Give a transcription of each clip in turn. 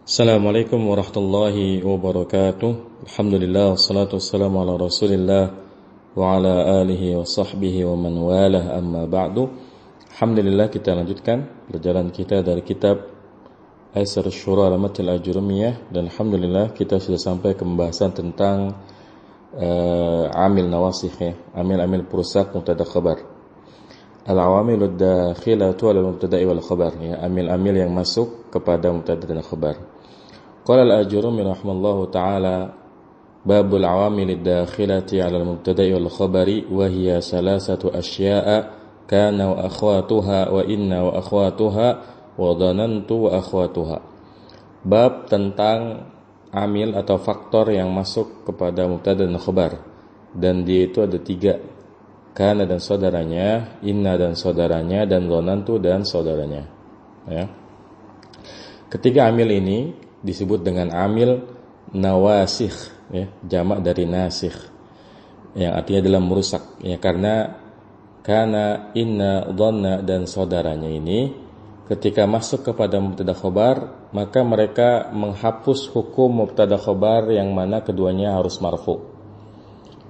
Assalamualaikum warahmatullahi wabarakatuh. Alhamdulillah wassalatu wassalamu ala Rasulillah wa ala alihi wa sahbihi wa man walah, amma ba'du. Alhamdulillah, kita lanjutkan perjalanan kita dari kitab Aisar Syura Matil Ajurumiyah, dan alhamdulillah kita sudah sampai ke pembahasan tentang amil nawasikh, ya, amil-amil perusak mubtada khabar. Al-awamilud dakhilatu ala mubtada'i wal khabar, ya, amil-amil yang masuk kepada mubtada dan khabar. Qala al-Ajurumi rahimahullahu ta'ala, babul awamilid dakhilati ala al-mubtada'i wal khabari wa hiya salasatu asya'a kana wa akhwatuha wa inna wa akhwatuha wa dhanantu wa akhwatuha. Bab tentang amil atau faktor yang masuk kepada mubtada dan khabar, dan dia itu ada 3: kana dan saudaranya, inna dan saudaranya, dan dhanantu dan saudaranya, ya. Ketiga amil ini disebut dengan amil nawasikh, ya, jamak dari nasikh, yang artinya adalah merusak, ya, karena kana, inna, dhanna dan saudaranya ini ketika masuk kepada mubtada khabar, maka mereka menghapus hukum mubtada khabar yang mana keduanya harus marfu.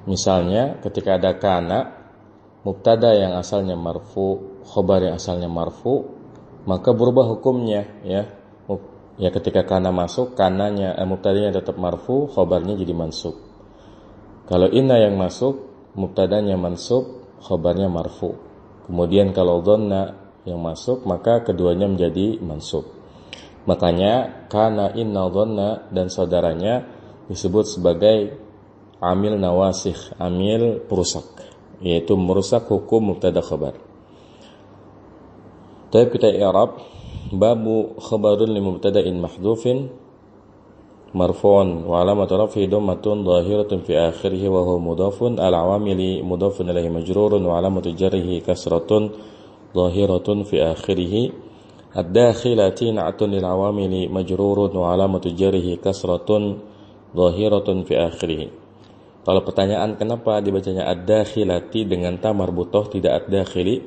Misalnya ketika ada kana, mubtada yang asalnya marfu, khabar yang asalnya marfu, maka berubah hukumnya, ya, ketika kana masuk, kananya mubtadanya tetap marfu, khabarnya jadi mansub. Kalau inna yang masuk, mubtadanya mansub, khabarnya marfu. Kemudian kalau dhanna yang masuk, maka keduanya menjadi mansub. Makanya kana, inna, dhanna dan saudaranya disebut sebagai amil nawasikh, amil perusak, yaitu merusak hukum mubtada khabar. Taib kita i'rab. Babu khabarun li mubtada'in mahdhufin marfu'un wa alamatu raf'ihi dhammatun dhahiratun fi akhirih wa huwa mudhafun al-awamili mudhafun ilayhi majrurun wa alamatu jarrihi kasratun dhahiratun fi akhirih ad-dakhilati na'tun lil awamili majrurun wa alamatu jarrihi kasratun dhahiratun fi akhirih. Kalau pertanyaan kenapa dibacanya ad-dakhilati dengan ta marbutoh tidak ad-dakhili,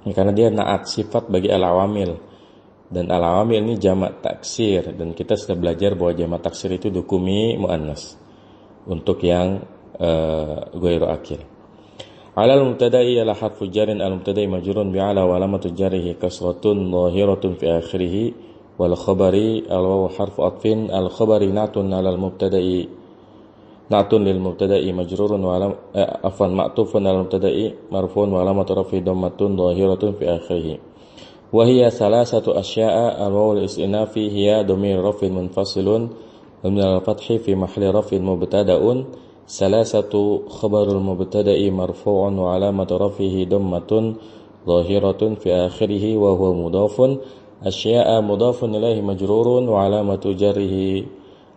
ya, karena dia na'at sifat bagi al-awamil, dan al-awamil ini jamak taksir, dan kita sudah belajar bahwa jamak taksir itu dukumi muannas untuk yang ghairu akil. Alal mubtada'i ala harfu jarin, al mubtada'i majrurun bi ala wa alamatu jarrihi kasratun dhahiratun fi akhirih wal khabari al wawu harfu atfin al khabari na'tun ala al mubtada'i na'tun lil mubtada'i majrurun wa alam ma'tufun al mubtada'i marfu'un wa alamatu raf'i dhammatun dhahiratun fi akhirih. Wa hiya salasatu asya'a al-wawu al-istinafi hiya dhamir raf'in munfasilun min al-fathi fi mahalli raf'in mubtada'un salasatu khabarul mubtada'i marfu'un wa alamatu raf'ihi dhammatun dhahiratun fi akhirih wa huwa mudhafun asya'a mudhafun ilaihi majrurun wa alamatu jarrihi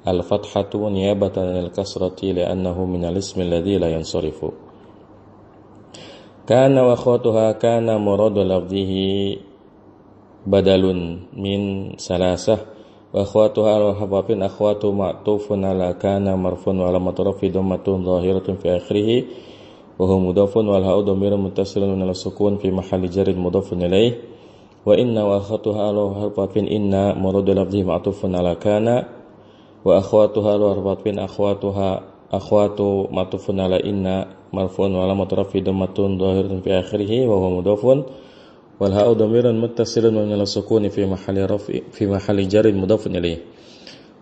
al-fathatu niyabatan anil kasrati li'annahu min al-ismi alladhi la yansarifu. Kana wa akhwatuha kana muradu lafdhihi badalun min salasah wa akhwatuha al-hafafin akhwatu ma'tufun ala kana marfun wa alamatu rafi dhammatun dhahiratun fi akhirih wa huwa mudhafun wal ha'u dhamirun muttasilun min al-sukun fi mahalli jarrin mudhafun ilaih wa inna wa akhwatuha al-hafafin inna muradu lafdhihi ma'tufun ala kana wa akhwatuha al-hafafin akhwatu ma'tufun ala inna marfun wa alamatu rafi dhammatun dhahiratun fi akhirih wa huwa mudhafun wal ha'u dhamirun muttasilun min al-sukuni fi mahalli jarrin mudhafun ilaih.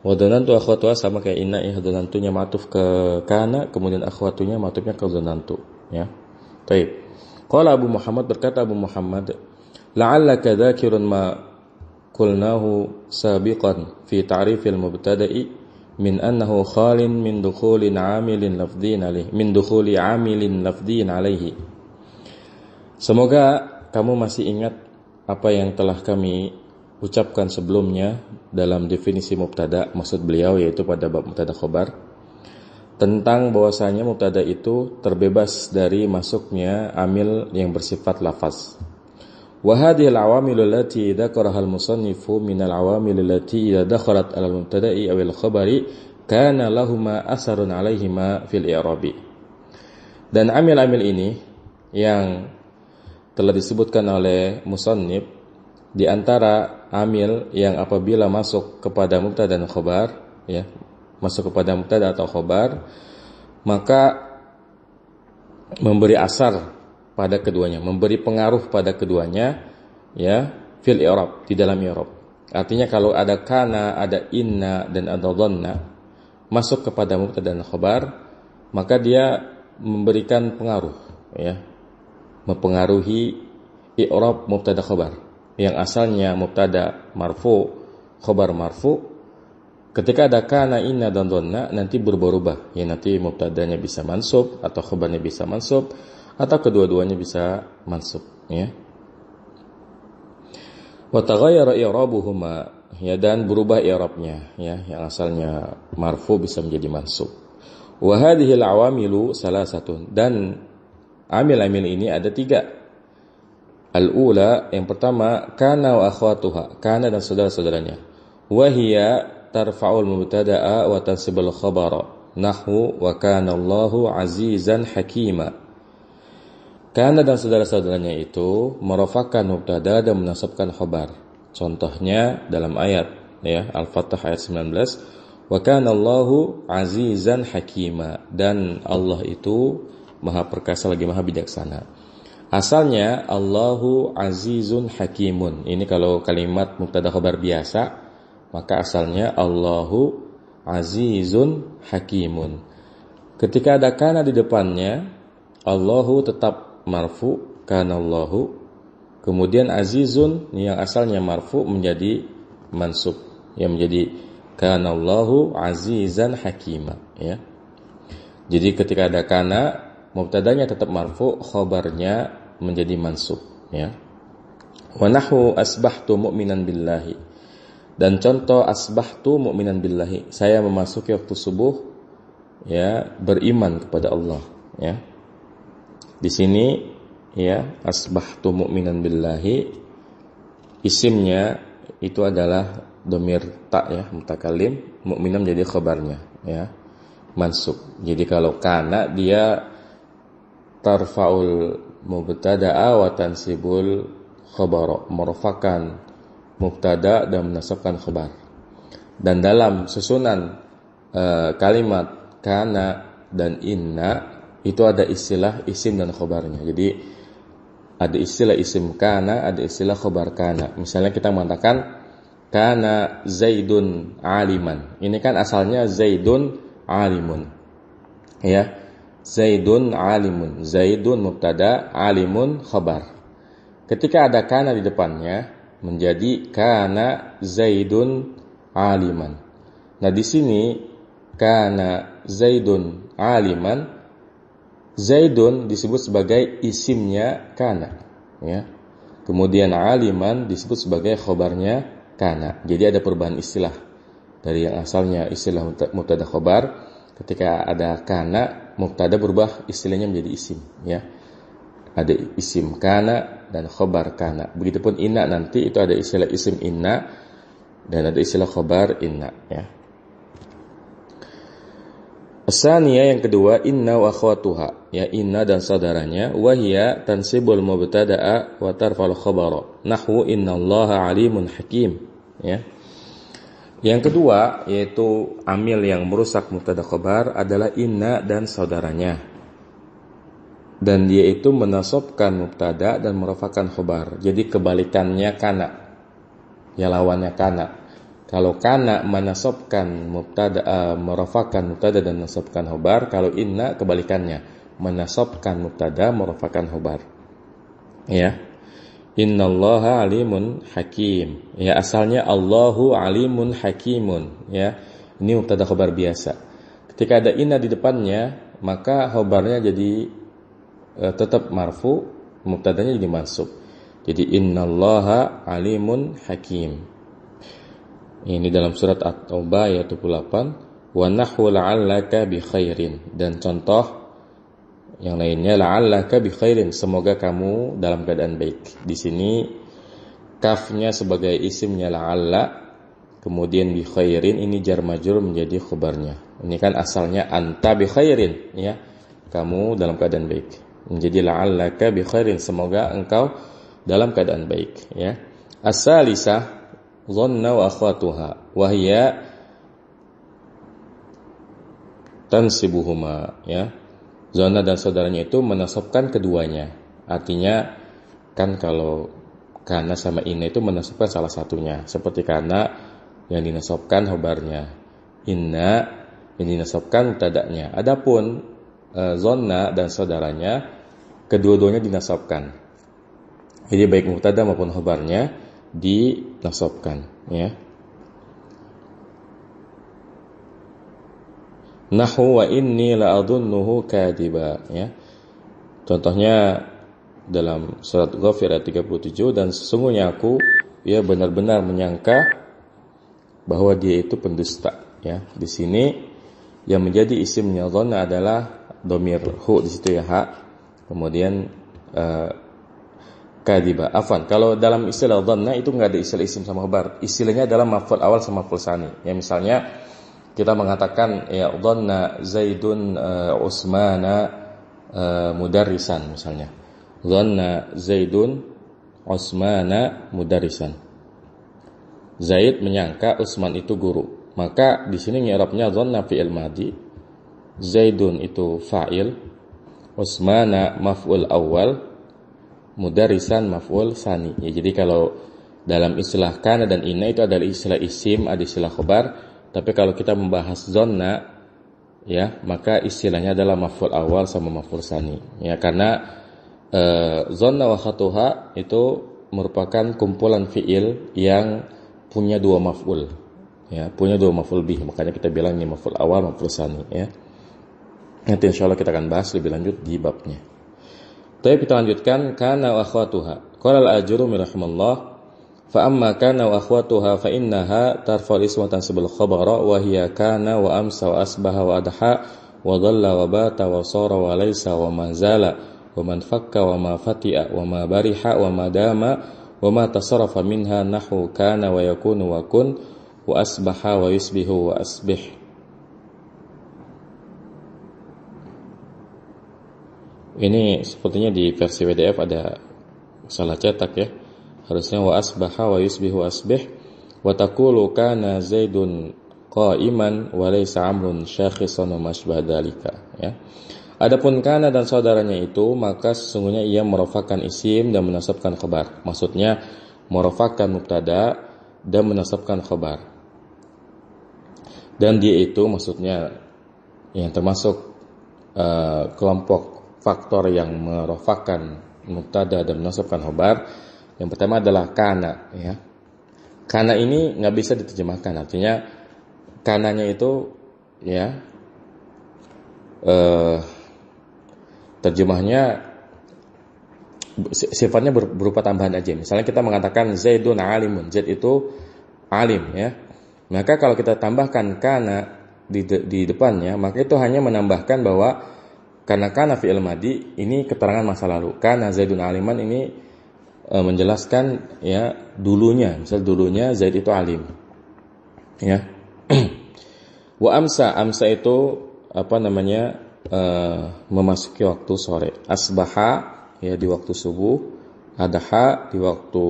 Wa dhanantu akhwatuha sama kayak inna, ya, dhanantunya ma'tuf ke kana, kemudian akhwatunya ma'tufnya ke dhanantu, ya. Baik. Qala Abu Muhammad, berkata Abu Muhammad, la'allaka dzakirun ma qulnahu sabiqan fi ta'rifil mubtada'i min annahu khalin min dukhuli 'amilin lafdhin alaihi min dukhuli 'amilin lafdhin alaihi. Semoga kamu masih ingat apa yang telah kami ucapkan sebelumnya dalam definisi mubtada, maksud beliau yaitu pada bab mubtada khabar, tentang bahwasanya mubtada itu terbebas dari masuknya amil yang bersifat lafaz. Wa hadhihi al-awamil allati dzakaraha al-musannifu min al-awamil allati idza dakhalat ala al-mubtada'i aw al-khabari kana lahumā atharun 'alaihima fil i'rabi. Dan amil-amil ini yang telah disebutkan oleh musannif, di antara amil yang apabila masuk kepada mubtada dan khobar, ya, masuk kepada mubtada atau khobar, maka memberi asar pada keduanya, memberi pengaruh pada keduanya, ya, fil i'rab, di dalam i'rab. Artinya kalau ada kana, ada inna dan ada dhanna masuk kepada mubtada dan khobar, maka dia memberikan pengaruh, ya, mempengaruhi i'rab mubtada khobar yang asalnya mubtada marfu, khobar marfu. Ketika ada kana, inna dan dhanna nanti berubah-ubah, ya, nanti mubtadanya bisa mansub atau khobarnya bisa mansub atau kedua-duanya bisa mansub, ya. Wa taghayyara i'rabuhuma, ya, dan berubah i'rabnya, ya, yang asalnya marfu bisa menjadi mansub. Wa hadhihi al-awamilu salasatun, dan amil-amil ini ada 3. Al-ula, yang pertama, kana wa akhwatuha, kana dan saudara-saudaranya. Wa hiya tarfa'ul mubtada'a wa tansibul khabara, nahwu wa kana Allahu azizan hakima. Kana dan saudara-saudaranya itu merofakkan mubtada dan menasabkan khabar. Contohnya dalam ayat, ya, Al-Fatah ayat 19, wa kana Allahu azizan hakima, dan Allah itu maha perkasa lagi maha bijaksana. Asalnya Allahu azizun hakimun. Ini kalau kalimat mubtada khabar biasa, maka asalnya Allahu azizun hakimun. Ketika ada kana di depannya, Allahu tetap marfu, kana Allahu. Kemudian azizun yang asalnya marfu menjadi mansub, yang menjadi kana Allahu azizan hakima, ya. Jadi ketika ada kana, mubtadanya tetap marfu, khabarnya menjadi mansub, ya. Wa nahwu asbahtu mu'minan billahi, dan contoh asbahtu mu'minan billahi, saya memasuki waktu subuh, ya, beriman kepada Allah, ya. Di sini, ya, asbahtu mu'minan billahi, isimnya itu adalah dhamir ta, ya, mutakalim, mu'minan menjadi khabarnya, ya, mansub. Jadi kalau kana dia tarfa'ul mubtada'a wa tansibul khabara, merufakan mubtada dan menasabkan khabar. Dan dalam susunan kalimat kana dan inna itu ada istilah isim dan khabarnya. Jadi ada istilah isim kana, ada istilah khabar kana. Misalnya kita mengatakan kana Zaidun aliman. Ini kan asalnya Zaidun alimun, ya. Zaidun alimun, Zaidun mubtada, alimun khabar. Ketika ada kana di depannya menjadi kana Zaidun aliman. Nah, di sini kana Zaidun aliman, Zaidun disebut sebagai isimnya kana, ya. Kemudian aliman disebut sebagai khabarnya kana. Jadi ada perubahan istilah dari yang asalnya istilah mubtada khabar. Ketika ada kana, mubtada berubah istilahnya menjadi isim, ya. Ada isim kana dan khabar kana. Begitupun inna, nanti itu ada istilah isim inna dan ada istilah khabar inna, ya. Asaniyah, yang kedua, inna wa akhwatuha, ya, inna dan saudaranya, wa hiya tansibul mubtada'a wa tarfa'ul khabara, nahwu innallaha alimun hakim, ya. Yang kedua, yaitu amil yang merusak mubtada khabar adalah inna dan saudaranya. Dan dia itu menasabkan mubtada dan merafa'kan khabar. Jadi kebalikannya kana, ya, lawannya kana. Kalau kana menasabkan mubtada, merafa'kan mubtada dan menasabkan khabar. Kalau inna kebalikannya, menasabkan mubtada, merafa'kan khabar, ya. Innallaha alimun hakim, ya, asalnya Allahu alimun hakimun, ya. Ini mubtada khabar biasa. Ketika ada inna di depannya, maka khabarnya jadi tetap marfu, mubtadanya jadi mansub. Jadi innallaha alimun hakim. Ini dalam surat At-Taubah ayat 28, wa nahwu la'allaka bi khairin, dan contoh yang lainnya la'allaka bi khairin, semoga kamu dalam keadaan baik. Di sini kafnya sebagai isimnya la'alla, kemudian bi khairin ini jar majrur menjadi khabarnya. Ini kan asalnya anta bi khairin, ya, kamu dalam keadaan baik. Menjadi la'allaka bi khairin, semoga engkau dalam keadaan baik, ya. As-salisah, dhanna wa akhwatuha wa hiya tansibuhuma, ya. Dhanna dan saudaranya itu menasabkan keduanya. Artinya kan kalau kana sama inna itu menasabkan salah satunya, seperti kana yang dinasabkan khobarnya, inna yang dinasabkan mubtada'nya. Adapun dhanna dan saudaranya kedua-duanya dinasabkan. Jadi baik mubtada maupun khobarnya dinasabkan, ya. Nahu wa inni la'adhunnuhu kadiba, ya. Contohnya dalam surat Ghafir ayat 37, dan sesungguhnya aku ya benar-benar menyangka bahwa dia itu pendusta, ya. Di sini yang menjadi isimnya dhanna adalah dhamir hu, di situ ya, ha. Kemudian kadiba. Afwan, kalau dalam istilah dhanna itu enggak ada istilah isim sama khabar. Istilahnya adalah maf'ul awal sama maf'ul tsani. Ya, misalnya kita mengatakan ya dhanna Zaidun Utsmana mudarrisan misalnya. Dhanna Zaidun Utsmana mudarrisan. Zaid menyangka Utsman itu guru. Maka di sini i'rabnya dhanna fi'il madhi, Zaidun itu fa'il, Utsmana maf'ul awal, mudarrisan maf'ul tsani. Ya, jadi kalau dalam istilah kana dan inna itu adalah istilah isim, ada istilah khabar. Tapi kalau kita membahas dhanna, ya, maka istilahnya adalah maf'ul awal sama maf'ul tsani. Ya, karena dhanna wa khatuha itu merupakan kumpulan fi'il yang punya dua maf'ul. Ya, punya dua maf'ul bih. Makanya kita bilang ini maf'ul awal, maf'ul tsani, ya. Nanti insyaallah kita akan bahas lebih lanjut di babnya. Tapi kita lanjutkan kana wa akhwatuha. Qala al-Ajurumi rahimallahu, fa amma kana wa akhwatuha fa innaha tarfa'u isma tansibul khabara wa hiya kana wa amsa wa asbaha wa adha wa dhalla wa bata wa sara wa laysa wa ma zala wa man fakka wa ma fati'a wa ma bariha wa ma dama wa ma tasarrafa minha nahu kana wa yakunu wa kun wa asbaha wa yusbihu wa asbih. Ini sepertinya di versi PDF ada salah cetak, ya. Harusnya wa asbaha wa yusbihu asbih wa taqulu kana Zaidun qa'iman wa laysa Amrun syakhisan wa masbah dalika, ya. Adapun kana dan saudaranya itu, maka sesungguhnya ia merofakkan isim dan menasabkan khabar. Maksudnya merofakkan mubtada dan menasabkan khabar. Dan dia itu maksudnya yang termasuk kelompok faktor yang merofakkan mubtada dan menasabkan khabar. Yang pertama adalah kana, ya. Kana ini nggak bisa diterjemahkan, artinya kananya itu, ya, terjemahnya sifatnya berupa tambahan aja. Misalnya kita mengatakan Zaidun alimun, Zaid itu alim, ya. Maka kalau kita tambahkan kana di depannya, maka itu hanya menambahkan bahwa karena kana fi'il madhi ini keterangan masa lalu. Kana Zaidun aliman ini menjelaskan, ya, dulunya. Misal dulunya Zaid itu alim, ya. Wa amsa itu memasuki waktu sore. Asbaha, ya, di waktu subuh. Adha di waktu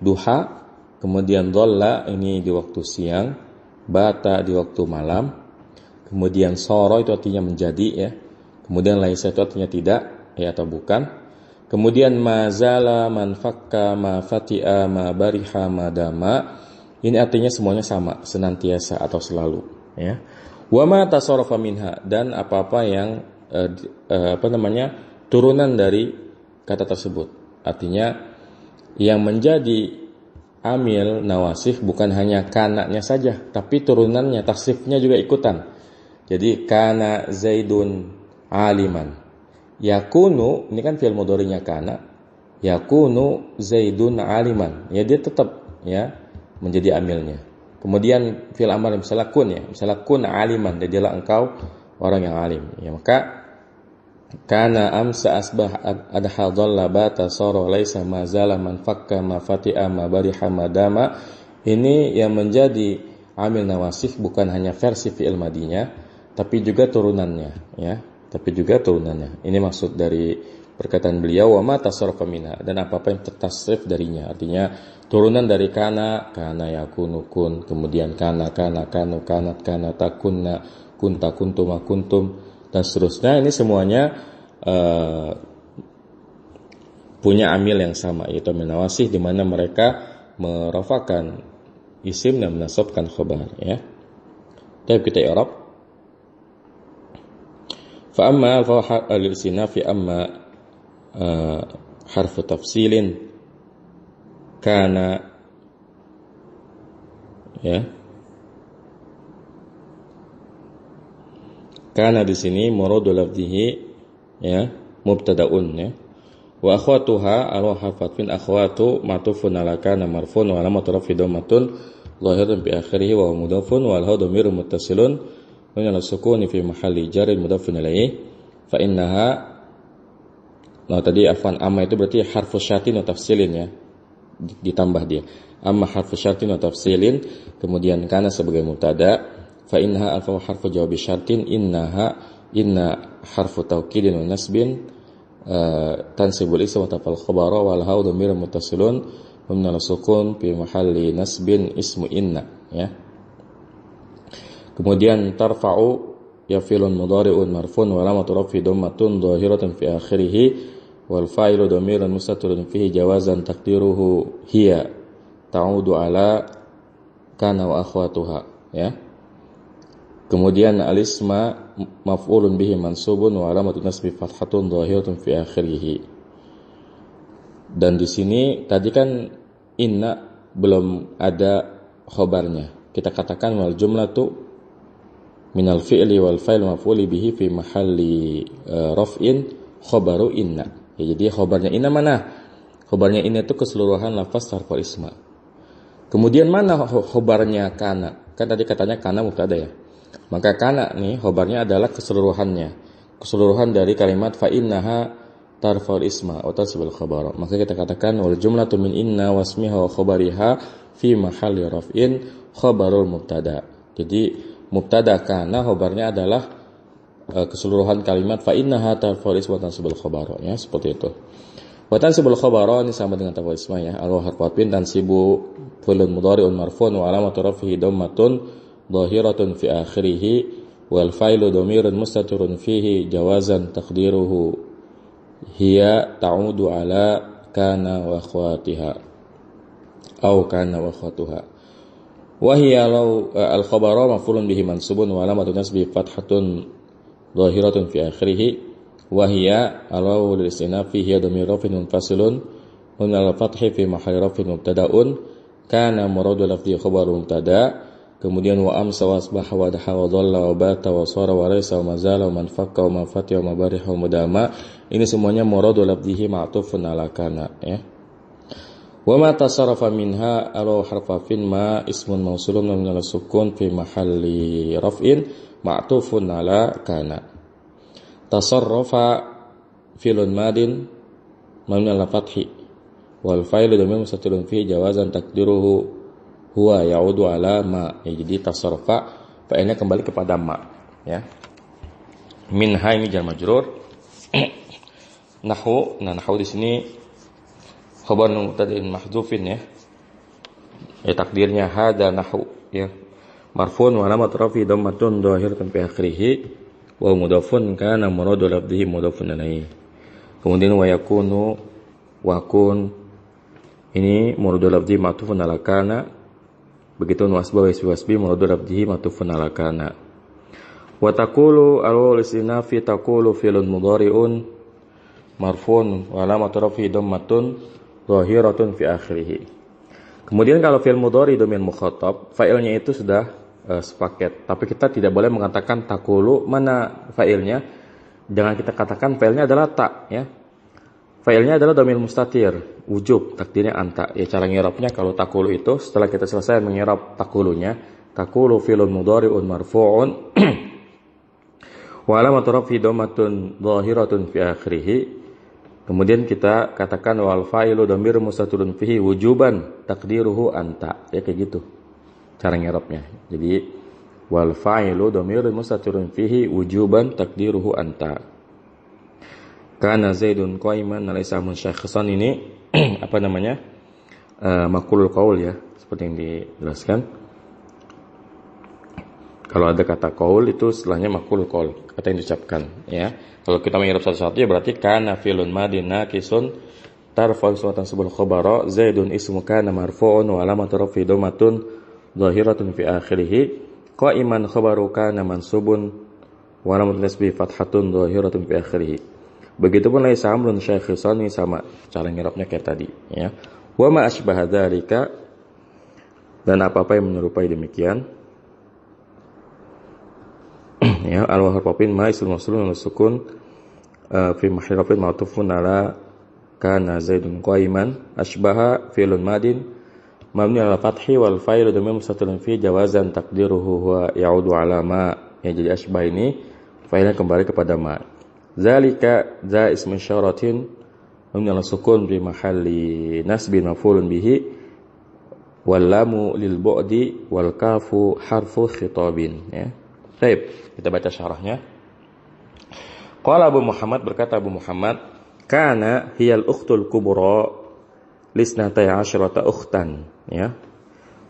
duha. Kemudian dhalla ini di waktu siang. Bata di waktu malam. Kemudian soro itu artinya menjadi, ya. Kemudian laisa itu artinya tidak, ya, atau bukan. Kemudian mazala, man fakka, ma fati'a, ma bariha, ma dama. Ini artinya semuanya sama, senantiasa atau selalu, ya. Wa ma tasarrafa minha, dan apa-apa yang turunan dari kata tersebut. Artinya yang menjadi amil nawasif bukan hanya kananya saja, tapi turunannya, tasrifnya juga ikutan. Jadi kana Zaidun aliman. Yakunu, ini kan fi'il mudhari'nya kana. Yakunu Zaidun aliman. Ya, dia tetap, ya, menjadi amilnya. Kemudian fi'il amar misalnya kun, ya. Misalnya kun aliman, jadilah engkau orang yang alim. Ya, maka kana amsa asbah adha dhalla bata sara laisa ma zala man fakka ma fati'a ma bariha ma dama. Ini yang menjadi amil nawasif bukan hanya versi fi'il madinya, tapi juga turunannya, ya. Tapi juga turunannya. Ini maksud dari perkataan beliau wa ma tasarrafa minha, dan apa-apa yang tertasrif darinya, artinya turunan dari kana yakunu kun, kemudian kana kanu kanat kana takunna kunta kuntum kuntum dan seterusnya. Ini semuanya punya amil yang sama, yaitu minawasih, di mana mereka merafakan isim dan menasabkan khabar, ya. Tapi kita i'rab. Fa amma al-istinafi amma harfu tafsilin kana, ya. Kana di sini muradu lafzihi, ya, mubtada'un, ya. Wa akhwatuha harfatun akhwatu ma'tufun ala kana marfun wa alamatu rafi dhammatun zahiratun bi akhirih wa mudhafun wal hau dhamirun muttasilun wa ala sukuni fi mahalli jarrin mudhafun ilaih fa innaha. Nah tadi afan amma itu berarti harfu syartin wa tafsilin, ya, ditambah dia. Amma harfu syartin wa tafsilin, kemudian kana sebagai mubtada, fa innaha alfa harfu jawab syartin, inna harfu taukidin wa nasbin tansibul ism wa tafal khabara wal hau dhamir muttasilun wa min al-sukun fi mahalli nasbin ismu inna, ya. Kemudian tarfa'u ya fi'lun mudhari'un marfun wa alamatu rafi dhammatun dhahiratun fi akhirih wal fa'ilu dhamirun mustatirun fihi jawazan taqdiruhu hiya ta'udu ala kana wa akhwatuha, ya. Kemudian al-isma maf'ulun bihi mansubun wa alamatun nasbi fathatun dhahiratun fi akhirih. Dan di sini tadi kan inna belum ada khabarnya. Kita katakan wal jumlatu minal fi'li wal fa'il maf'uli bihi fi mahalli raf'in khabaru inna. Ya, jadi khabarnya inna mana? Khabarnya inna itu keseluruhan lafaz harfu isma. Kemudian mana khabarnya kana? Kan tadi katanya kana mubtada, ya. Maka kana nih khobarnya adalah keseluruhan dari kalimat fa innaha tarfa'ul isma wa tasbul khabar. Maka kita katakan wal jumlatu min inna wasmiha wa khabariha fi mahalli raf'in khabarul mubtada. Jadi mubtada kana khobarnya adalah keseluruhan kalimat fa innaha tarfa'ul isma wa tasbul khabar, ya, seperti itu. Wa tansibul khabar ini sama dengan tarfa'ul isma, ya. Al-harfun tansibu fi'lun mudhari'un marfu'un wa alamatu raf'ihi dhammatun dhahiratun fi akhirih wal fa'ilu dhamirun mustatirun fihi jawazan taqdiruhu hiya ta'udu ala kana wa akhwatiha aw kana wa akhwatuha wa hiya law al khabaru maf'ulun bihi mansubun wa alamatu nasbi fathatun dhahiratun fi akhirih wa hiya alaw lil istinafi hiya dhamir rafin munfasilun min al fathi fi mahalli rafin mubtada'un kana muradu lafzi khabaru mubtada. Kemudian wa amsa wa asbaha wa daha wa dhalla wa bata wa sara wa laysa wa mazala wa man fakka wa mafati wa mabariha wa mudama. Ini semuanya muradu lafzihi ma'tufun ala kana, ya. Wa ma tasarrafa minha aw harfafin ma ismun mausulun min al-sukun fi mahalli raf'in ma'tufun ala kana. Tasarrafa fi'lun madin mabni ala fathi wal fa'ilu dhamir mustatirun fihi jawazan taqdiruhu huwa ya'udu ala ma, ya, jadi tasarrafa fa'ilnya kembali kepada ma, ya. Minha ini jar majrur. Nahwu, nah nahwu di sini khabar mubtada'in mahdhufin, ya. Ya, takdirnya hada nahwu, ya. Marfu'un wa alamat rafi dhammatun dhahiratun fi akhirih wa mudhafun kana muradu lafdhihi mudhafun ilaih. Kemudian wa yakunu wa kun ini muradu lafdhihi ma'tufun ala kana. Begitu wasba wasbi muradu lafdhihi ma'tufun ala kana. Wa taqulu al-wawu listinafi taqulu fi'lun mudhari'un marfu'un wa alamatu raf'i dhammatun dhahiratun fi akhirih. Kemudian kalau fi'il mudhari dhamir mukhatab, fa'ilnya itu sudah sepaket. Tapi kita tidak boleh mengatakan taqulu mana fa'ilnya. Jangan kita katakan fa'ilnya adalah ta, ya. Fa'ilnya adalah dhamir mustatir, wujub, takdirnya anta. Ya, cara ngirabnya kalau taqulu itu setelah kita selesai mengirab taqulunya, taqulu fi'lun mudhari'un marfu'un wa alamatu raf'i dhammatun dhahiratun fi akhirih. Kemudian kita katakan wal fa'ilu dhamir mustatirun fihi wujuban taqdiruhu anta. Ya, kayak gitu cara ngirabnya. Jadi wal fa'ilu dhamir mustatirun fihi wujuban taqdiruhu anta. Kana Zaidun qa'iman laisa munsyakhisan ini apa namanya? Maqulul qaul ya, seperti yang dijelaskan. Kalau ada kata qaul itu setelahnya maqulul qaul, kata yang diucapkan ya. Kalau kita mengirab satu-satu ya berarti kana fi'lun madin naqisun tarfa'u suatan sebul khabara Zaidun ismu kana marfu'un wa alamatu rafi dhamatun dhahiratun fi akhirih qa'iman khabaru kana mansubun wa alamatu nasbi fathatun dhahiratun fi akhirih. Begitupun laisa amrun syakhisan, ini sama cara ngirabnya kayak tadi ya. Wa ma asbaha dzalika, dan apa-apa yang menyerupai demikian ya. Al-harfin ma ismul mawsulun wa sukun fi mahrifin ma'tufun ala kana Zaidun qa'iman asbaha fi'lun madin mabni ala fathi wal fa'ilu dhamir mustatirun fi jawazan taqdiruhu huwa ya'udu ala ma. Ya, jadi asbah ini fa'ilnya kembali kepada ma. Zalika za ismun syaratin mabni ala sukun fi mahalli nasbin maf'ulun bihi wal lamu lil bu'di wal kafu harfu khitabin ya. Baik, kita baca syarahnya. Qala Abu Muhammad, berkata Abu Muhammad, kana hiyal ukhtul kubra lisnatai asyrata ukhtan ya.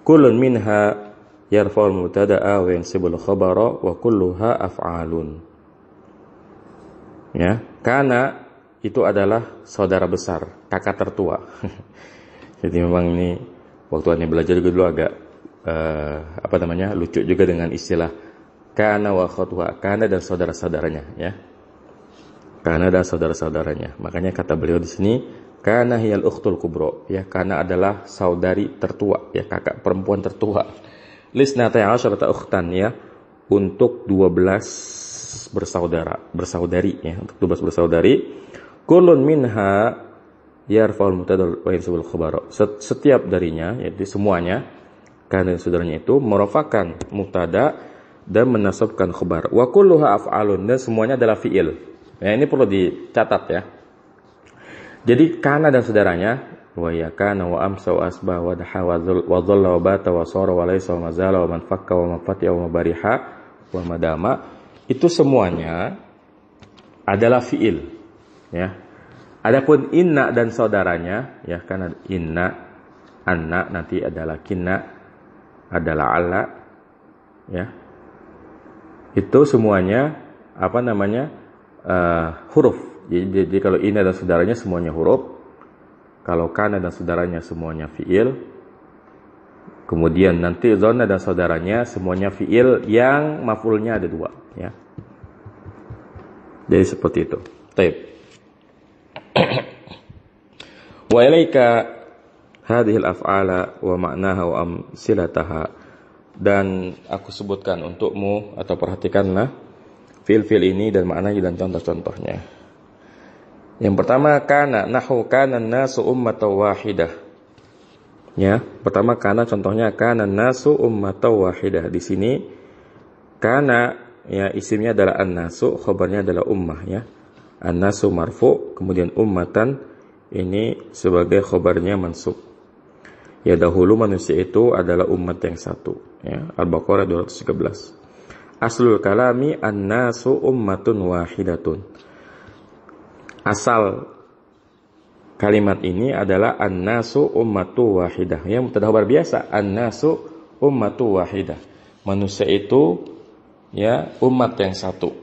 Kullun minha yarfa'ul mubtada'a wa yansibul khabara wa kulluha af'alun. Ya, kana itu adalah saudara besar, kakak tertua. Jadi memang ini waktu Anda belajar dulu agak lucu juga dengan istilah kana wa akhwatuha, kana dan saudara-saudaranya ya. Kana dan saudara-saudaranya. Makanya kata beliau di sini kana hiyal ukhtul kubra ya, kana adalah saudari tertua ya, kakak perempuan tertua. Lisnatai asyrata ukhtan ya, untuk 12 bersaudari ya, untuk 12 bersaudari. Kullun minha yarfa'ul mubtada wa yansibul khabar. Setiap darinya, yaitu semuanya, kana dan saudaranya itu merafakan mubtada dan menasabkan khabar. Wa kulluha af'alun, dan semuanya adalah fi'il. Ya, ini perlu dicatat ya. Jadi kana dan saudaranya wa ya kana wa amsa wa asbah wa daha wa dhalla wa bata wa sara wa laisa wa mazala wa man fakka wa man fatiha wa mabariha wa madama, itu semuanya adalah fi'il ya. Adapun inna dan saudaranya ya, karena inna, anna nanti adalah kinna, adalah alla ya. Itu semuanya huruf. Jadi kalau inna dan saudaranya semuanya huruf. Kalau kana dan saudaranya semuanya fi'il. Kemudian nanti dhanna dan saudaranya semuanya fi'il yang maf'ulnya ada 2 ya. Jadi seperti itu. Baik. Wa ilaika hadhil af'ala wa ma'naha wa amsilataha, dan aku sebutkan untukmu atau perhatikanlah fi'il ini dan maknanya dan contoh-contohnya. Yang pertama kana, nahu kana nasu ummatan wahidah. Ya, pertama kana contohnya kana nasu ummatan wahidah. Di sini kana ya isimnya adalah an-nasu, khabarnya adalah ummah ya. An-nasu marfu, kemudian ummatan ini sebagai khabarnya mansub. Ya, dahulu manusia itu adalah umat yang satu ya. Al-Baqarah 213. Aslul kalami an-nasu ummatun wahidatun. Asal kalimat ini adalah an-nasu ummatu wahidah. Ya, mubtada khabar biasa, an-nasu ummatu wahidah. Manusia itu ya umat yang satu.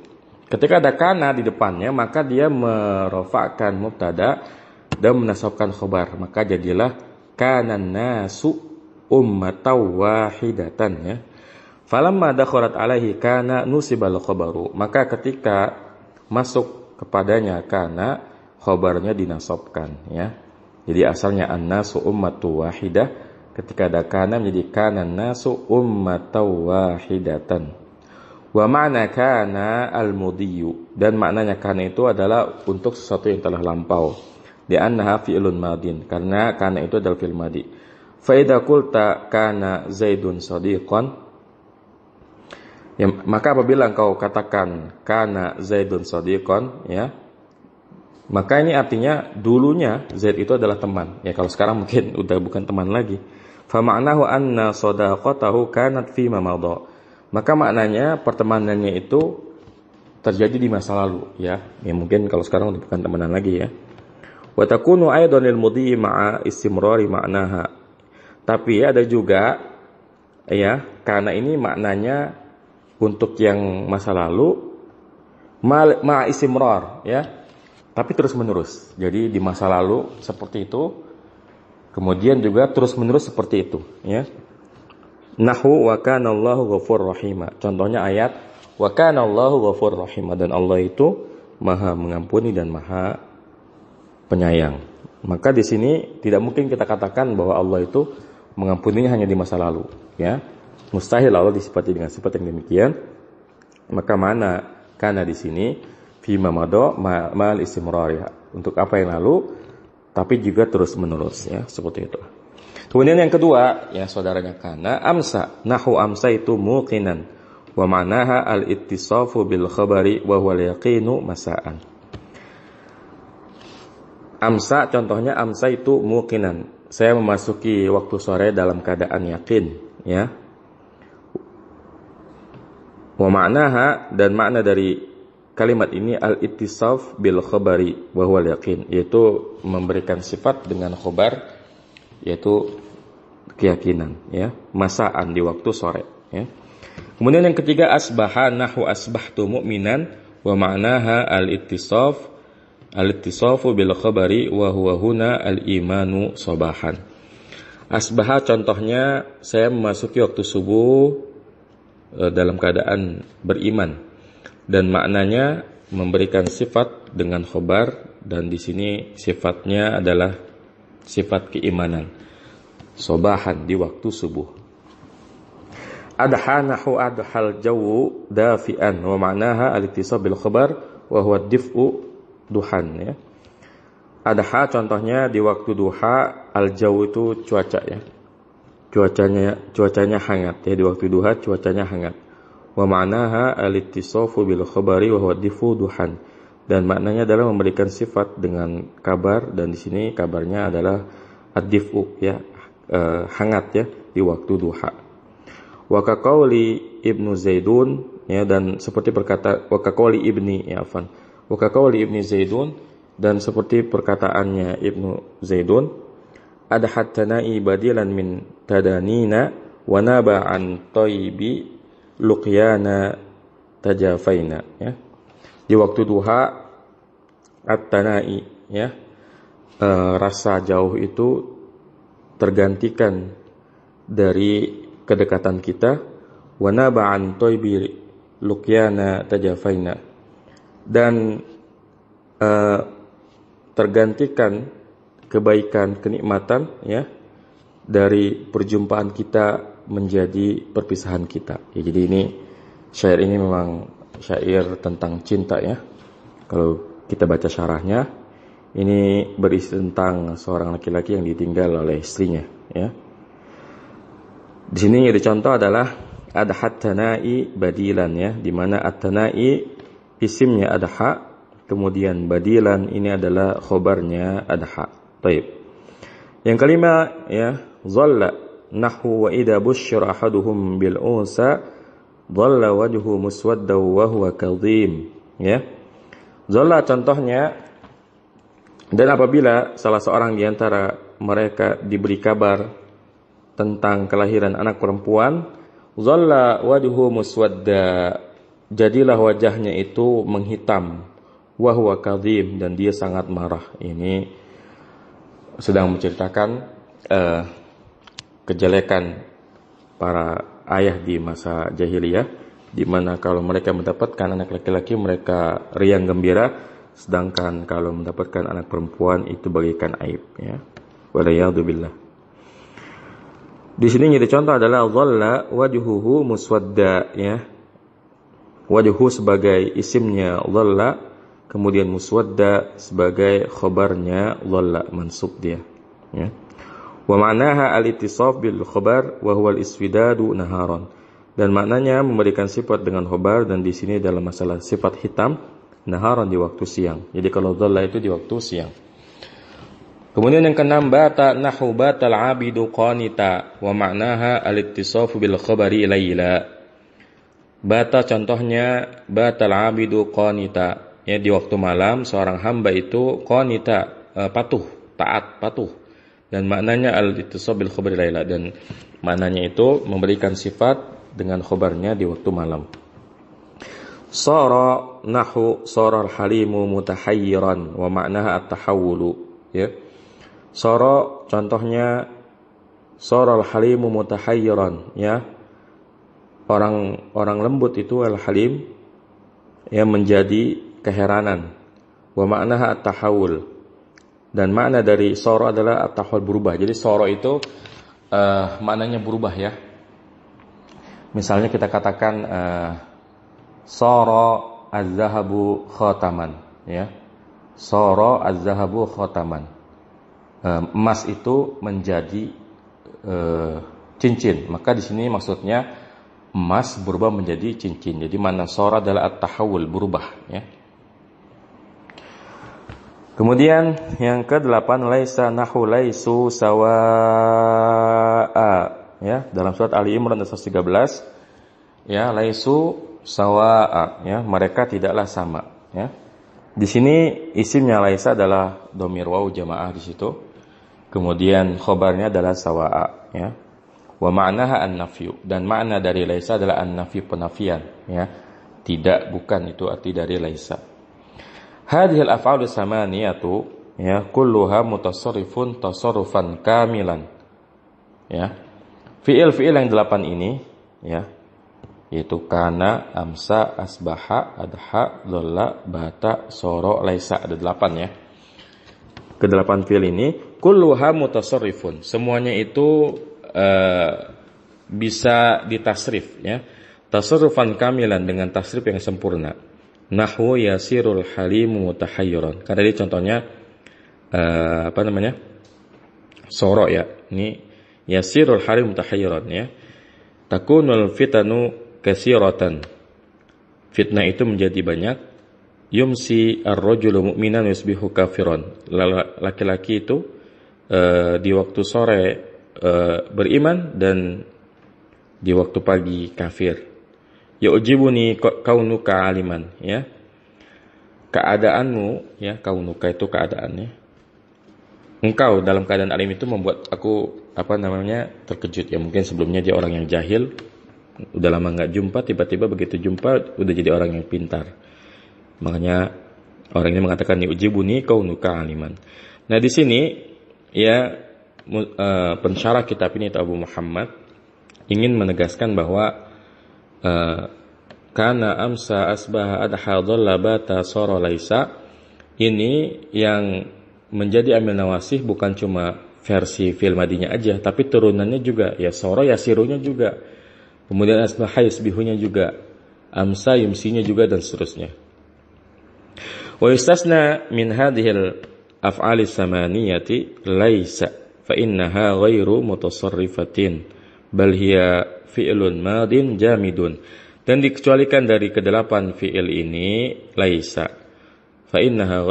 Ketika ada kana di depannya, maka dia merofakkan mubtada dan menasabkan khabar. Maka jadilah kana nasu ummatan wahidatan ya. Falamma dakhalat alaihi kana nusibal khabaru. Maka ketika masuk kepadanya kana, khabarnya dinasabkan ya. Jadi asalnya an-nasu ummatu wahidah, ketika ada kana menjadi kana nasu ummatan wahidatan. Wa ma'na kana al-mudhiyu, dan maknanya kana itu adalah untuk sesuatu yang telah lampau. Di annaha fi'lun madin, karena kana itu adalah fi'il madi. Fa idza qulta kana Zaidun sadiqan, ya, maka apabila engkau katakan kana Zaidun sadiqan ya, maka ini artinya dulunya Zaid itu adalah teman. Ya, kalau sekarang mungkin udah bukan teman lagi. Fa ma'nahu anna sadaqatahu kanat fi ma madha. Maka maknanya pertemanannya itu terjadi di masa lalu, ya. Ya mungkin kalau sekarang udah bukan temenan lagi, ya. Wa takunu aidan lil mudhi ma'a istimrari ma'naha. Tapi ada juga, ya, karena ini maknanya untuk yang masa lalu ma'a istimrar, ya. Tapi terus menerus. Jadi di masa lalu seperti itu, kemudian juga terus menerus seperti itu, ya. Nahu wa kana Allahu ghafurur rahim. Contohnya ayat wa kana Allahu ghafurur rahim, dan Allah itu Maha mengampuni dan Maha penyayang. Maka di sini tidak mungkin kita katakan bahwa Allah itu mengampuninya hanya di masa lalu, ya. Mustahil Allah disifati dengan sifat yang demikian. Maka mana kana di sini fi mamado mal istimrar, ya. Untuk apa yang lalu tapi juga terus menerus, ya, seperti itu. Kemudian yang kedua, ya, saudaranya kana amsa. Nahu amsa itu muqinan wa ma'naha al-ittisafu bil khabari wa huwa al-yaqinu masa'an. Amsa, contohnya amsa itu muqinan. Saya memasuki waktu sore dalam keadaan yakin, ya. Wa ma'naha, dan makna dari kalimat ini al-ittisaf bil khabari wa huwa al-yaqin, yaitu memberikan sifat dengan khabar, yaitu keyakinan, ya, masaan di waktu sore, ya. Kemudian yang ketiga asbaha, nahu asbahtu mu'minan wa ma'naha al-ittisafu bil khabari wa huwa huna al-imanu sabahan. Asbaha contohnya saya memasuki waktu subuh dalam keadaan beriman, dan maknanya memberikan sifat dengan khabar, dan di sini sifatnya adalah sifat keimanan. Sobahan di waktu subuh. Adha nahu adhal jawu dafi'an wa ma'naha al-ittisab bil khabar wa huwa dif'u duhan, ya. Adha contohnya di waktu duha, al-jawu itu cuaca, ya. Cuacanya hangat, ya, di waktu duha cuacanya hangat. Wa ma'naha al-ittisafu bil khabari wa huwa dif'u duhan. Dan maknanya adalah memberikan sifat dengan kabar, dan di sini kabarnya adalah ad-dif'u, ya, hangat, ya, di waktu duha. Wa kaqauli Ibnu Zaidun, ya, dan seperti berkata wa kaqauli Ibni, ya, afan. Wa kaqauli Ibni Zaidun, dan seperti perkataannya Ibnu Zaidun, adhat tanai badilan min tadanina wa naba an tayyibi luqyana tajafaina, ya. Di waktu duha at-tanai, ya, rasa jauh itu tergantikan dari kedekatan kita, wa naba'an toibi luqyana tajafaina, dan tergantikan kebaikan, kenikmatan, ya, dari perjumpaan kita menjadi perpisahan kita, ya. Jadi ini syair ini memang syair tentang cinta, ya. Kalau kita baca syarahnya, ini berisi tentang seorang laki-laki yang ditinggal oleh istrinya, ya. Di sini yang dicontoh adalah adhat tanai badilan, ya, di mana at-tanai isimnya adha, kemudian badilan ini adalah khobarnya adha. Baik. Yang kelima, ya, dhalla nahu wa idza busyira ahaduhum bil unsa dhalla wajhu muswadda wa huwa kadhim, ya. Dhalla contohnya, dan apabila salah seorang di antara mereka diberi kabar tentang kelahiran anak perempuan, dhalla wajhu muswadda, jadilah wajahnya itu menghitam, wa huwa kadhim, dan dia sangat marah. Ini sedang menceritakan kejelekan para ayah di masa jahiliyah, di mana kalau mereka mendapatkan anak laki-laki mereka riang gembira, sedangkan kalau mendapatkan anak perempuan itu bagaikan aib, ya. Waliyadzubillah. Di sini yang dicontoh adalah dhalla wajhuhu muswadda, ya. Wajhu sebagai isimnya dhalla, kemudian muswadda sebagai khabarnya dhalla, mansub dia, ya. Wa ma'naha al-ittisaf bil khabar wa huwa al-iswidadu naharan. Dan maknanya memberikan sifat dengan khabar, dan di sini dalam masalah sifat hitam, naharan di waktu siang. Jadi kalau dhalla itu di waktu siang. Kemudian yang keenam, bata nahu batal abidu qanita wa ma'naha al-ittisafu bil khabari laila. Bata contohnya batal abidu qanita, ya di waktu malam seorang hamba itu qanita, patuh, taat, patuh. Dan maknanya al-ittisab bil khabari laila, dan maknanya itu memberikan sifat dengan khabarnya di waktu malam. Sara nahu sara al-halimu mutahayyiran wa ma'naha at-tahawulu, ya. Sara contohnya sara al-halimu mutahayyiran, ya. Orang lembut itu al-halim, yang menjadi keheranan. Wa ma'naha at-tahawul, dan makna dari sara adalah at-tahawul, berubah. Jadi sara itu maknanya berubah, ya. Misalnya kita katakan sara az-zahabu khataman, ya. Sara az-zahabu khataman. Emas itu menjadi cincin. Maka di sini maksudnya emas berubah menjadi cincin. Jadi mana sara adalah at-tahawul, berubah, ya. Kemudian yang ke-8, laisa nahu laisu sawaa, ya, dalam surat Ali Imran ayat 113, ya, laisu sawaa, ya, mereka tidaklah sama, ya. Di sini isimnya laisa adalah dhamir waw jamaah di situ. Kemudian khobarnya adalah sawaa, ya. Wa ma'naha an-nafyu, dan makna dari laisa adalah an-nafyu, penafian, ya. Tidak, bukan, itu arti dari laisa. Hadhil af'alu samaniyatu, ya, kulluha mutasarrifun tasarrufan kamilan, ya. Fi'il yang 8 ini, ya, yaitu kana, amsa, asbaha, adha, dhalla, bata, soro, laisa, ada 8, ya. Ke-8 fi'il ini kulluha mutasarrifun, semuanya itu bisa ditasrif, ya. Tasarrufan kamilan, dengan tasrif yang sempurna. Nahwu yasirul halimu mutahayyiran. Karena ini contohnya soro, ya. Ini yasirul halimu mutahayyiran, ya. Takunul fitanu katsiratan. Fitnah itu menjadi banyak. Yumsi ar-rajulu mu'minan yusbihu kafiran. Laki-laki itu di waktu sore beriman, dan di waktu pagi kafir. Yu'jibuni kaunuka aliman, ya. Keadaanmu, ya, kaunuka itu keadaannya. Engkau dalam keadaan alim itu membuat aku terkejut, ya. Mungkin sebelumnya dia orang yang jahil, udah lama enggak jumpa, tiba-tiba begitu jumpa udah jadi orang yang pintar. Makanya orang ini mengatakan yu'jibuni kaunuka aliman. Nah, di sini, ya, pensyarah kitab ini Abu Muhammad ingin menegaskan bahwa kana amsa asbaha adha dhalla bata sara laisa, ini yang menjadi amil nawasih bukan cuma versi fi'il madinya aja, tapi turunannya juga, ya, sara yasirunya juga, kemudian asbaha yusbihunya juga, amsa yumsinya juga, dan seterusnya. Wa yustasna min hadhil af'ali samaniyati laisa fa innaha ghairu mutasarrifatin bal hiya fi'lun madin jamidun, dan dikecualikan dari ke-8 fi'il ini laisa, fa innaha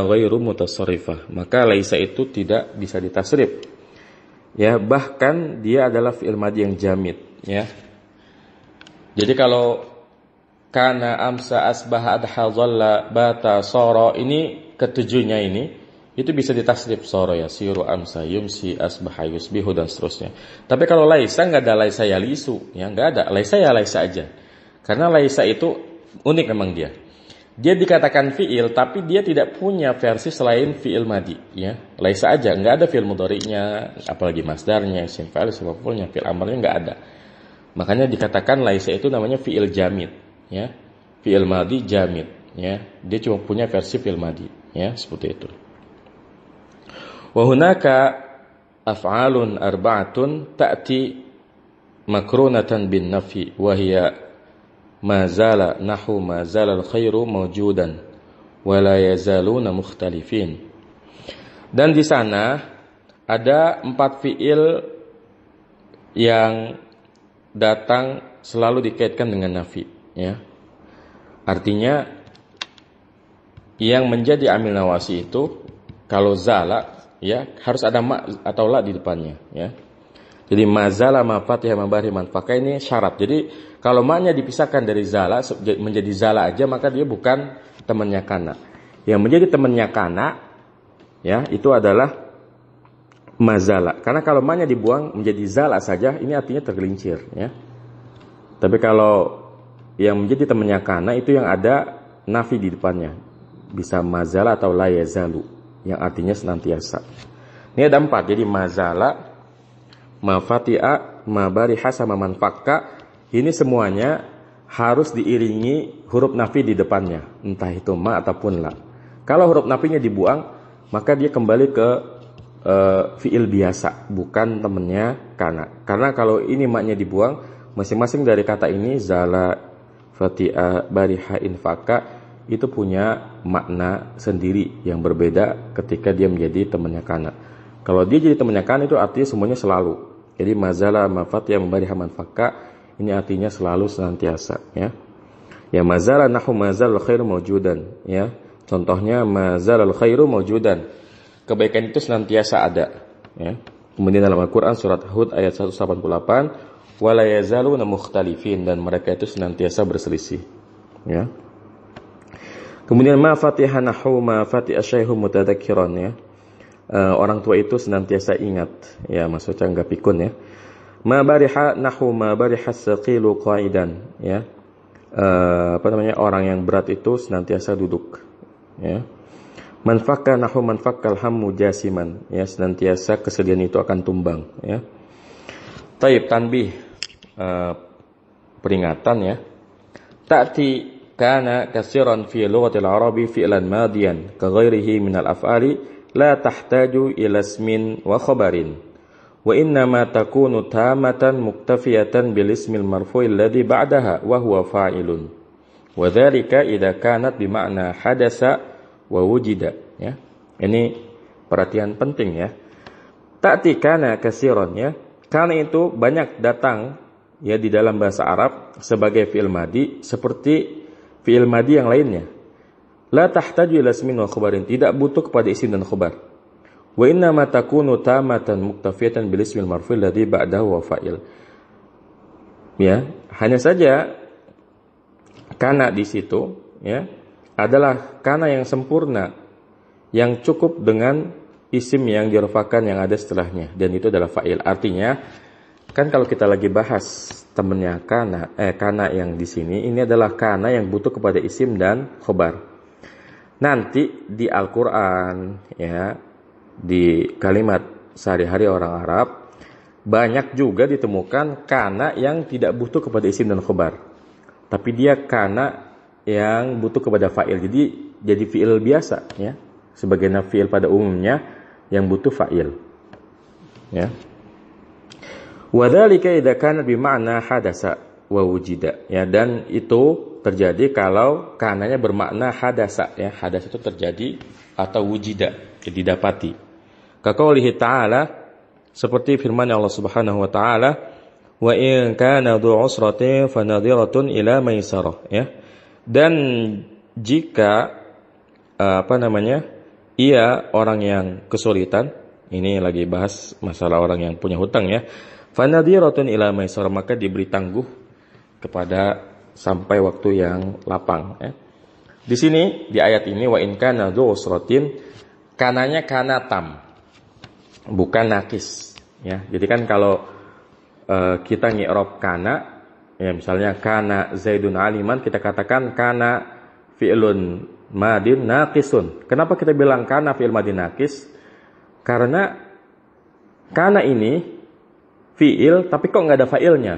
ghairu mutasarrifah, maka laisa itu tidak bisa ditasrif, ya, bahkan dia adalah fi'il madi yang jamid, ya. Jadi kalau kana amsa asbaha adha dhalla bata sara, ini ketujuhnya ini itu bisa ditasrif, soro yasiru, amsa yumsi, asbaha yusbihu, dan seterusnya. Tapi kalau laisa, enggak ada laisa yalisu, ya, enggak ada. Laisa ya laisa aja. Karena laisa itu unik memang dia. Dia dikatakan fi'il, tapi dia tidak punya versi selain fi'il madi, ya. Laisa aja, enggak ada fi'il mudhari'nya, apalagi masdarnya, isim fa'il, isim maf'ulnya, fi'il amrnya enggak ada. Makanya dikatakan laisa itu namanya fi'il jamid, ya. Fi'il madi jamid, ya. Dia cuma punya versi fi'il madi, ya, seperti itu. Wa hunaka af'alun arba'atun ta'ti makrunatan bin nafi wa hiya ma zala nahu ma zala al-khairu mawjudan wa la yazaluna mukhtalifin. Dan di sana ada 4 fi'il yang datang selalu dikaitkan dengan nafi, ya. Artinya yang menjadi amil nawasi itu kalau zala, ya, harus ada ma atau la di depannya, ya. Jadi mazala ma fatiha ma bari man faka ini syarat. Jadi kalau maknya dipisahkan dari zala menjadi zala aja, maka dia bukan temannya kana. Yang menjadi temannya kana ya itu adalah mazala. Karena kalau maknya dibuang menjadi zala saja, ini artinya tergelincir ya. Tapi kalau yang menjadi temannya kana itu yang ada nafi di depannya. Bisa mazala atau la yazalu yang artinya senantiasa. Ini ada 4. Jadi mazala, ma fati'a, ma bariha, sama man fakka. Ini semuanya harus diiringi huruf nafi di depannya, entah itu ma ataupun la. Kalau huruf nafinya dibuang, maka dia kembali ke fiil biasa, bukan temannya kana. Karena kalau ini maknya dibuang, masing-masing dari kata ini zala, fati'a, bariha, infaka itu punya makna sendiri yang berbeda ketika dia menjadi temannya kana. Kalau dia jadi temannya kana itu artinya semuanya selalu. Jadi mazala ma fatiha ma bariha man fakka ini artinya selalu senantiasa ya. Ya mazala nahu mazal khairu maujudan ya. Contohnya mazal khairu maujudan. Kebaikan itu senantiasa ada ya. Kemudian dalam Al-Qur'an surat Hud ayat 188 wala yazaluna mukhtalifin, dan mereka itu senantiasa berselisih ya. Kemudian ma fatiha nahu ma fatiha syaihu mutadzakiran ya. Orang tua itu senantiasa ingat ya, maksudnya enggak pikun ya. Ma bariha nahu ma bariha saqilu qaidan ya. Orang yang berat itu senantiasa duduk ya. Man fakka nahu man fakkal hammu jasiman ya, senantiasa kesedihan itu akan tumbang ya. Taib tanbih, peringatan ya. Ta'ti kana katsiran fi lughatil arabi fi'lan madiyan ka ghairihi min al-af'ali la tahtaju ila ismin wa khabarin wa innama takunu tamatan muktafiyatan bil ismil marfu'il ladzi ba'daha wa huwa fa'ilun wa dzalika idza kanat bi ma'na hadasa wa wujida ya. Ini perhatian penting ya. Ta'ti kana katsiran ya. Kana itu banyak datang ya di dalam bahasa Arab sebagai fi'il madi seperti fi'il madi yang lainnya. La tahtaju ila ismin wa khabarin, tidak butuh kepada isim dan khabar. Wa inna ma takunu tamatan muktafiyatan bil ismil marfu'il ladzi ba'dahu wa fa'il. Ya, hanya saja kana di situ ya adalah kana yang sempurna, yang cukup dengan isim yang dirafa'kan yang ada setelahnya, dan itu adalah fa'il. Artinya kan kalau kita lagi bahas temannya kana yang di sini, ini adalah kana yang butuh kepada isim dan khabar. Nanti di Al-Quran ya, di kalimat sehari-hari orang Arab banyak juga ditemukan kana yang tidak butuh kepada isim dan khabar, tapi dia kana yang butuh kepada fa'il. Jadi fi'il biasa ya, sebagaimana fi'il pada umumnya yang butuh fa'il ya. Wa dzalika idza kana bi ma'na hadasa wa wujida ya, dan itu terjadi kalau kananya bermakna hadasa ya. Hadas itu terjadi atau wujida, didapati. Kaqaulihi ta'ala, seperti firman Allah Subhanahu wa taala, wa in kana dzu usratin fanadhiratun ila maisarah ya. Dan jika ia orang yang kesulitan, ini lagi bahas masalah orang yang punya hutang ya. Fanadhiratun ila maisarah, maka diberi tangguh kepada sampai waktu yang lapang ya. Di sini di ayat ini wa in kana dzu usratin, kananya kana tam, bukan nakis ya. Jadi kan kalau kita ngi'rab kana ya, misalnya kana Zaidun aliman, kita katakan kana fi'lun madin naqisun. Kenapa kita bilang kana fi'il madin naqis? Karena kana ini fi'il tapi kok nggak ada fa'ilnya,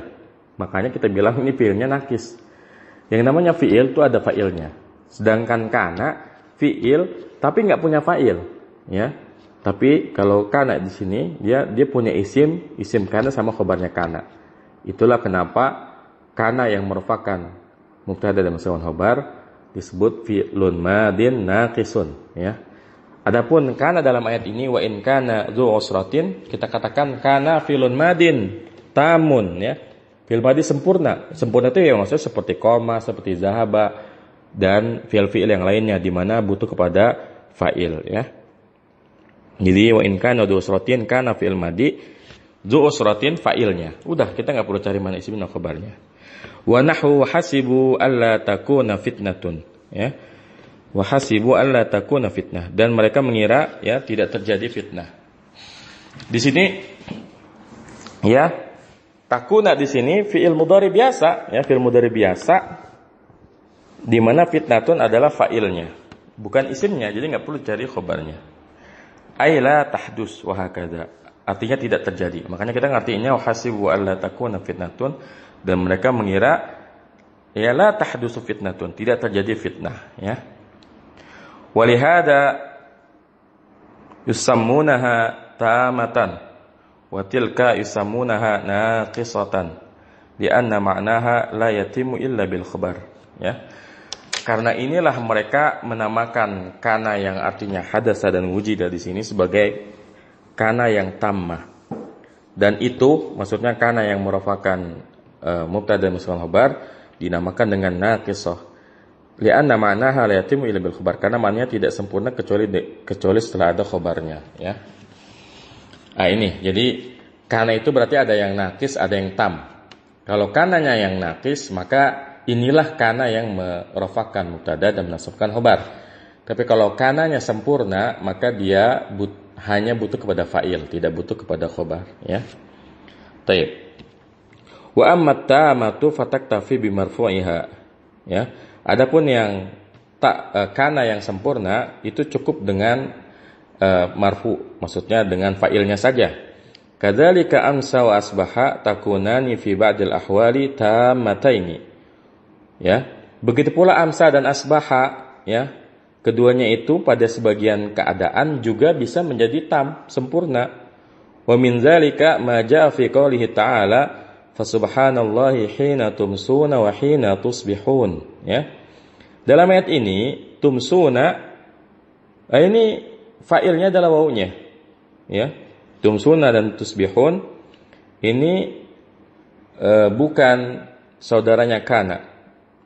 makanya kita bilang ini fi'ilnya naqis. Yang namanya fi'il itu ada fa'ilnya. Sedangkan kana fi'il tapi nggak punya fa'il ya. Tapi kalau kana di sini dia punya isim kana sama khabarnya kana. Itulah kenapa kana yang merupakan mubtada dan masdar khabar disebut fi'lun madin naqisun ya. Adapun kana dalam ayat ini wa in kana dzu usratin, kita katakan kana fi'lun madin tamun ya. Fi'il madi sempurna. Sempurna itu ya maksudnya seperti koma, seperti zahaba, dan fi'il yang lainnya di mana butuh kepada fa'il ya. Jadi wa in kana dzu usratin kana fi'il madi Dzu usratin fa'ilnya. Udah, kita enggak perlu cari mana isim dan khabarnya. Wa nahwu hasibu alla takuna fitnatun, ya. Wa hasibu alla takuna fitnah, dan mereka mengira ya tidak terjadi fitnah. Di sini ya, takuna di sini fi'il mudhari biasa, ya, fi'il mudhari biasa di mana fitnatun adalah fa'ilnya, bukan isimnya, jadi enggak perlu cari khabarnya. Ai la tahdus wa hakadha, artinya tidak terjadi. Makanya kita ngartinya hasibu alla takuna fitnatun, dan mereka mengira ya la tahdusu fitnatun, tidak terjadi fitnah, ya. Walihada yusammunaha tamatan wa tilka yusammunaha naqisatan lianna ma'naha la yatimu illa bil khabar, ya. Karena inilah mereka menamakan kana yang artinya hadasa dan wujida di sini sebagai kana yang tammah. Dan itu maksudnya kana yang merupakan mubtada musanna khabar dinamakan dengan naqisah. Li'anna ma'naha la yatimu illa bil khabar, karena maknanya tidak sempurna kecuali setelah ada khabarnya, ya. Nah, ini. Jadi kana itu berarti ada yang naqis, ada yang tam. Kalau kananya yang naqis, maka inilah kana yang merofakkan mubtada dan menasabkan khabar. Tapi kalau kananya sempurna, maka dia hanya butuh kepada fa'il, tidak butuh kepada khabar, ya. Taib. Wa amma tamatu fataktafi bi marfu'iha, ya. Adapun yang kana yang sempurna itu cukup dengan marfu, maksudnya dengan fa'ilnya saja. Kadzalika amsa wa asbaha takunani fi ba'dil ahwali tammataini. Ya, begitu pula amsa dan asbaha, ya. Keduanya itu pada sebagian keadaan juga bisa menjadi tam, sempurna. Wa min dzalika ma jaa fi qoulihi ta'ala fasubhanallahi hina tumsuna wa hina tusbihun, ya. Dalam ayat ini tumsuna ini fa'ilnya adalah wawunya, ya. Tumsuna dan tusbihun ini bukan saudaranya kana.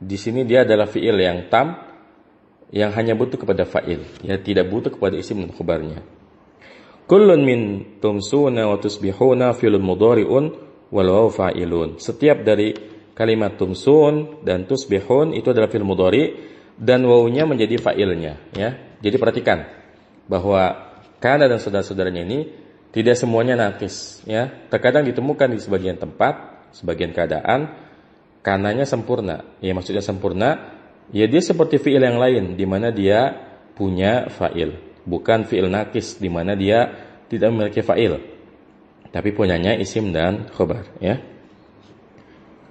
Di sini dia adalah fi'il yang tam yang hanya butuh kepada fa'il, ya, tidak butuh kepada isim dan khabarnya. Kullun min tumsuna wa tusbihuna fi'lun mudhari'un wal wawu fa'ilun. Setiap dari kalimat tumsun dan tusbihun itu adalah fi'il mudhari dan wawunya menjadi fa'ilnya, ya. Jadi perhatikan bahwa kana dan saudara-saudaranya ini tidak semuanya naqis, ya. Terkadang ditemukan di sebagian tempat, sebagian keadaan kananya sempurna. Ya, maksudnya sempurna, ya dia seperti fi'il yang lain di mana dia punya fa'il, bukan fi'il naqis di mana dia tidak memiliki fa'il, tapi punyanya isim dan khabar, ya.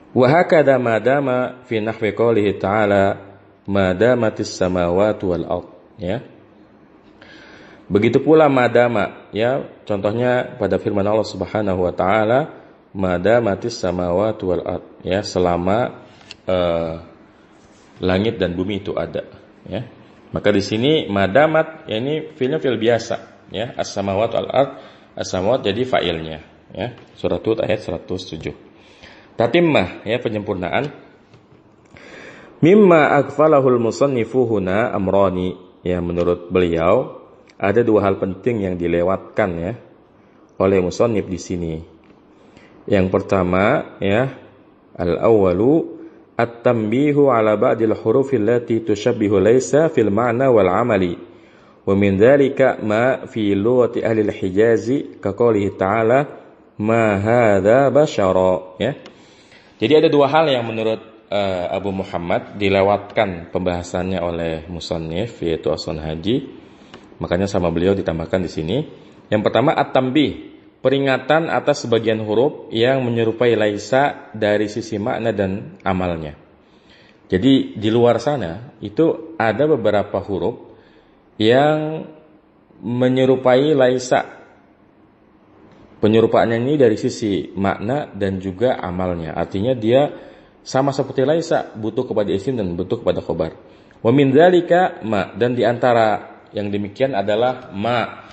Wa hakadha ma dama fi nahwi qoulihi ta'ala ma damatis samawati wal ard, ya. Begitu pula madama, ya, contohnya pada firman Allah Subhanahu wa taala madamatis samawati wal ard, ya, selama langit dan bumi itu ada, ya. Maka di sini madamat, ya, ini fi'ilnya fi'il biasa, ya. As-samawati wal ard, as-samawat jadi fa'ilnya, ya. Surah Hud ayat 107. Tatimmah, ya, penyempurnaan. Mimma aghfalahul musannifu huna amrani, ya, menurut beliau ada dua hal penting yang dilewatkan, ya, oleh musannif di sini. Yang pertama, ya, al-awwalu at-tanbihu ala ba'dil huruf allati tushabbihu laysa fil ma'na wal 'amali. Wa min dzalika ma fi lughati ahli al-Hijaz ka qoulihi ta'ala ma hadza basyara, ya. Jadi ada dua hal yang menurut Abu Muhammad dilewatkan pembahasannya oleh musannif, yaitu Aswan Haji. Makanya sama beliau ditambahkan di sini. Yang pertama at-tanbih, peringatan atas sebagian huruf yang menyerupai laisa dari sisi makna dan amalnya. Jadi di luar sana itu ada beberapa huruf yang menyerupai laisa. Penyerupaannya ini dari sisi makna dan juga amalnya. Artinya dia sama seperti laisa, butuh kepada isim dan butuh kepada khabar. Wa min dzalika ma, dan di antara yang demikian adalah ma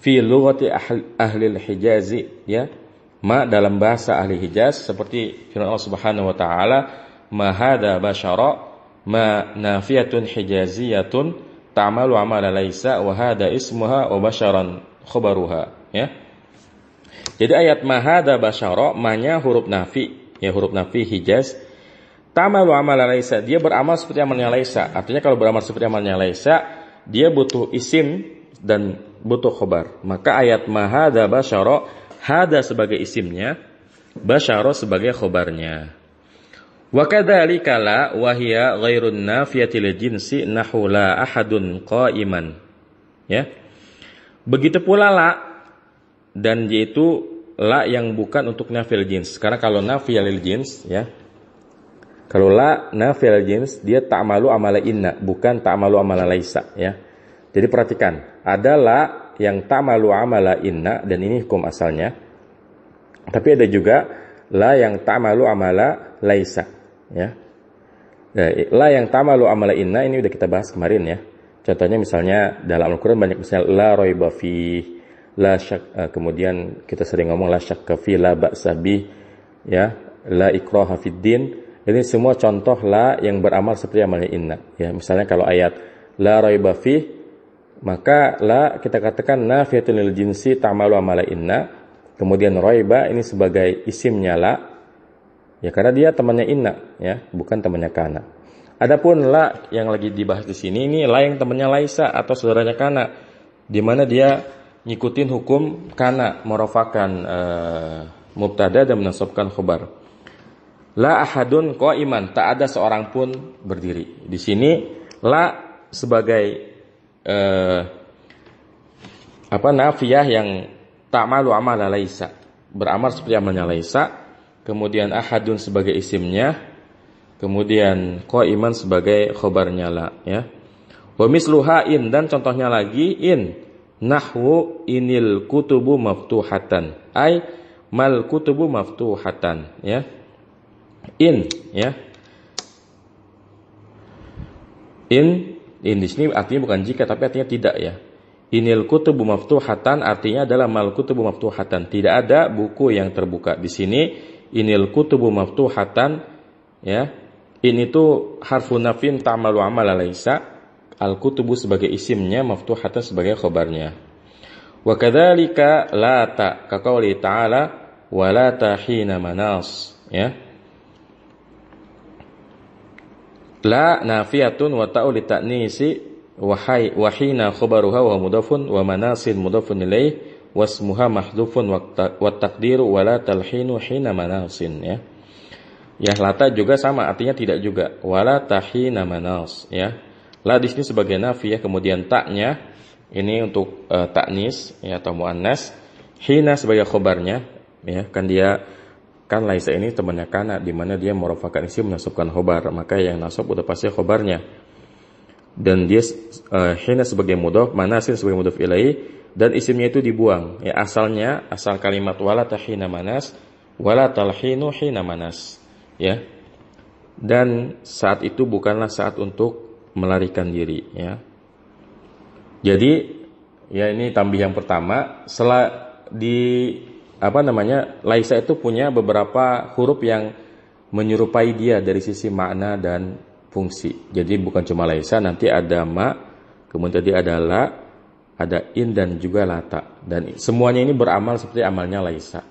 fi lughati ahli al-Hijaz, ya. Ma dalam bahasa ahli Hijaz seperti firman Allah Subhanahu wa taala ma hadza basyara ma nafiyatun hijaziyatun ta'malu amala laisa wa hadza ismuha wa basyaran khabaruha, ya. Jadi ayat mahada basyara, ma-nya huruf nafi, ya huruf nafi hijaz. Ta'malu amala laisa, dia beramal seperti amalnya laisa. Artinya kalau beramal seperti amalnya laisa, dia butuh isim dan butuh khobar. Maka ayat mahada basyara, hada sebagai isimnya, basyara sebagai khobarnya. Wa kadzalika la wa hiya ghairun nafiyati lil jinsi nahu la ahadun qa'iman. Ya. Begitu pula la, dan yaitu la yang bukan untuk nafil jins. Karena kalau nafil jins, ya, kalau la nafil jins, dia ta'malu amala inna, bukan ta'malu amala laisa, ya. Jadi perhatikan, ada la yang ta'malu amala inna, dan ini hukum asalnya. Tapi ada juga la yang ta'malu amala laisa, ya. Nah, la yang ta'malu amala inna ini udah kita bahas kemarin, ya. Contohnya misalnya dalam Al-Quran banyak misalnya la raiba fi, la syak, kemudian kita sering ngomong la syakka fi, la ba'sa bi, ya, la ikraha fid din. Ini semua contoh la yang beramal seperti amalnya inna, ya. Misalnya kalau ayat la raiba fi, maka la kita katakan nafiyatul lil jinsi ta'malu amala inna, kemudian raiba ini sebagai isimnya la, ya, karena dia temannya inna, ya, bukan temannya kana. Adapun la yang lagi dibahas di sini, ini la yang temannya laisa atau saudaranya kana, di mana dia ngikutin hukum kana, merafakan mubtada dan menasabkan khabar. La ahadun qa'iman, tak ada seorang pun berdiri. Di sini la sebagai nafiyah yang ta'malu amala laisa, beramal seperti amalnya laisa. Kemudian ahadun sebagai isimnya, kemudian qa'iman sebagai khabarnya la, ya. Wa misluha in, dan contohnya lagi in, nahwu inil kutubu maftuhatan, ay mal kutubu maftuhatan, ya. In, ya. In di sini artinya bukan jika, tapi artinya tidak, ya. Inil kutubu maftuhatan artinya adalah mal kutubu maftuhatan, tidak ada buku yang terbuka. Di sini inil kutubu maftuhatan, ya. In itu harfu nafin ta'malu amala laisa, al kutubu sebagai isimnya, maftuhatan sebagai khabarnya. Wa kadzalika la ta ka qouli ta'ala wa la tahina manas, ya. La nafiyatun wa ta'u li ta'nisi wa hina khabaruha wa mudafun wa manasin mudafun ilaih wasmuha mahdhufun wa taqdiru wa la talhinu hina manasin, ya. Ya, lata juga sama, artinya tidak juga. Wala tahina manas, ya. La di sini sebagai nafi, ya, kemudian taknya ini untuk taknis, ya, atau muannas. Hina sebagai khobarnya, ya, kan dia kan laisa ini temannya kana, di mana dia merafakan isim menasabkan khobar, maka yang nasab udah pasti khobarnya. Dan dia hina sebagai mudhaf, manasin sebagai mudhaf ilaih, dan isimnya itu dibuang. Ya, asalnya asal kalimat wala tahina manas, wala talhinu hina manas. Ya, dan saat itu bukanlah saat untuk melarikan diri, ya. Jadi, ya, ini tambih yang pertama. Setelah laisa itu punya beberapa huruf yang menyerupai dia dari sisi makna dan fungsi. Jadi bukan cuma laisa, nanti ada ma, kemudian tadi ada la, ada in, dan juga lata. Dan semuanya ini beramal seperti amalnya laisa.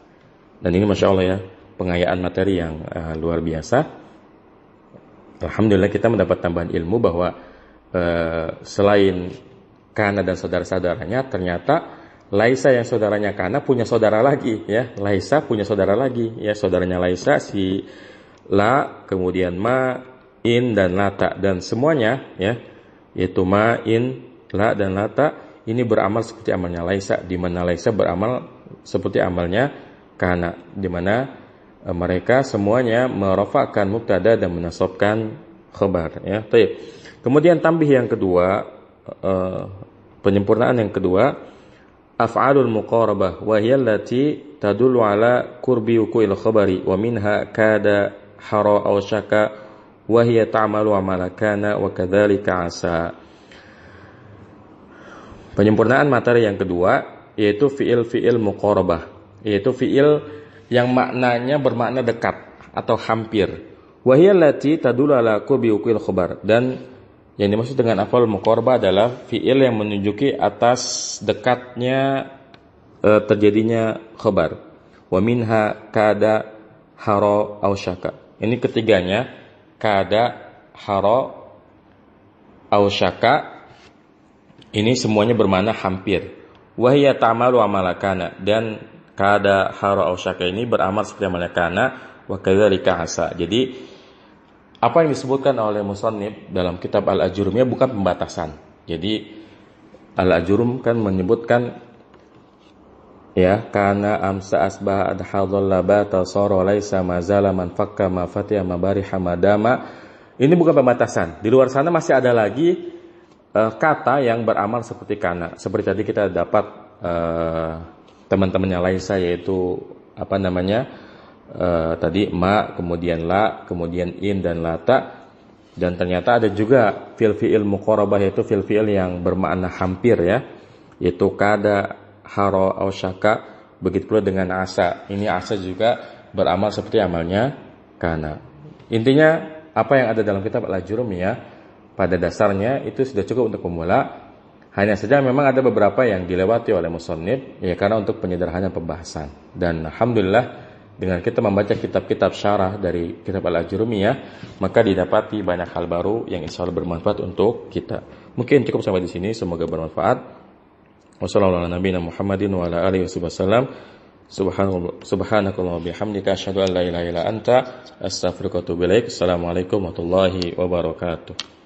Dan ini Masya Allah, ya, pengayaan materi yang luar biasa. Alhamdulillah kita mendapat tambahan ilmu bahwa selain kana dan saudara-saudaranya, ternyata laisa yang saudaranya kana punya saudara lagi, ya. Laisa punya saudara lagi, ya. Saudaranya laisa si la, kemudian ma, in, dan lata, dan semuanya, ya, yaitu ma, in, la, dan lata ini beramal seperti amalnya laisa, di mana laisa beramal seperti amalnya kana, di mana mereka semuanya merafa'kan mubtada dan menasabkan khabar, ya. Baik. Kemudian tambih yang kedua, penyempurnaan yang kedua, af'alul muqarabah wa hiya allati tadullu ala qurbi wuqu'il khabari wa minha kada hara aw syaka wa hiya ta'malu amala kana wa kadzalika asa. Penyempurnaan materi yang kedua yaitu fi'il muqarabah, yaitu fi'il yang maknanya bermakna dekat atau hampir. Wa hiya allati tadullu ala qurbi wuqu'il khabar, dan yang dimaksud dengan af'al muqarabah adalah fi'il yang menunjuki atas dekatnya terjadinya khabar. wa minha kada haro au syaka. Ini ketiganya, kada haro au syaka, ini semuanya bermakna hampir. Wa hiya ta'malu amalakana, dan kada haro au syaka ini beramal seperti amalakana, wa kadzalika asa. Jadi apa yang disebutkan oleh musannif dalam kitab Al-Ajurumiyah bukan pembatasan. Jadi Al-Ajurum kan menyebutkan ya, kana amsa asbah adhadhal labata sara laisa mazala man fakka ma fatiha mabariha madama. Ini bukan pembatasan. Di luar sana masih ada lagi kata yang beramal seperti kana. Seperti tadi kita dapat teman-temannya laisa, yaitu apa namanya? Tadi ma, kemudian la, kemudian in dan lata. Dan ternyata ada juga fi'il muqarabah, yaitu fi'il yang bermakna hampir ya, yaitu kada haro au syaka. Begitu pula dengan asa. Ini asa juga beramal seperti amalnya kana. Intinya apa yang ada dalam kitab Al-Ajurumiyah pada dasarnya itu sudah cukup untuk pemula. Hanya saja memang ada beberapa yang dilewati oleh musannif ya, karena untuk penyederhanaan pembahasan. Dan alhamdulillah dengan kita membaca kitab-kitab syarah dari kitab Al-Ajurumiyah, maka didapati banyak hal baru yang insyaallah bermanfaat untuk kita. Mungkin cukup sampai di sini, semoga bermanfaat. Wassallallahu ala nabiyina Muhammadin wa ala alihi wasallam. Subhanakallahumma bihamdika asyhadu an la ilaha illa anta astaghfiruka wa atubu ilaik. Assalamualaikum warahmatullahi wabarakatuh.